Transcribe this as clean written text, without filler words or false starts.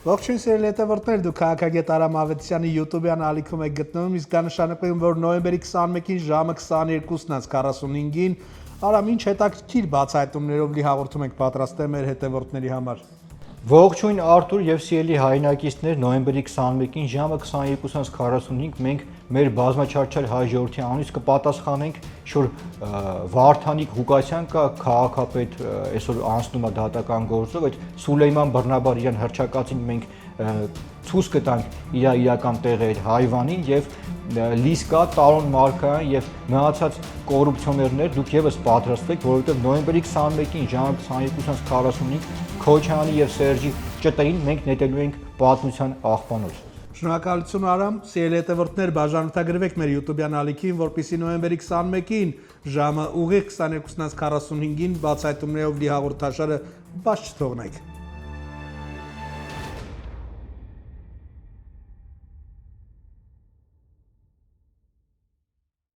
Ողջույն սիրելի հետևորդներ, դուք քաղաքագետ Արամ Ավետիսյանի YouTube-յան ալիքում եք գտնվում, իսկ դա նշանակում որ նոյեմբերի 21-ին ժամը 22:45-ին Արամ, ինչ հետաքրքիր բացահայտումներով լի հաղորդում ենք պատրաստել մեր հետևորդների համար։ Ողջույն Արտուր եւ սիրելի հայրենակիցներ, նոյեմբերի 21-ին ժամը 22:45 մենք մեր բազմաչարչար հայ ժողովրդի անունից կպատասխանենք, որ Վարդանիկ Ղուկասյան կա քաղաքապետ, այսօր անցնում է դատական գործով, այդ Սուլեյման Բռնաբարյան հռչակածին մենք ցույց կտանք իր իրական տեղը այդ հայվանին եւ Լիսկա, Տարոն Մարկարյան եւ մնացած կոռուպցիոներներ դուք եւս պատրաստվեք, որովհետեւ նոյեմբերի 21-ին ժամը 22:45 Քոչյանի եւ Սերժի ՃՏ-ին մենք նետելու ենք պատմության աղբանոց։ Շնորհակալություն Արամ, սիրելի հետևորդներ, բաժանորդագրվեք մեր YouTube-յան ալիքին, որպեսզի նոյեմբերի 21-ին ժամը ուղիղ 22:45-ին բացահայտումներով լի հաղորդաշարը բաց չթողնեք։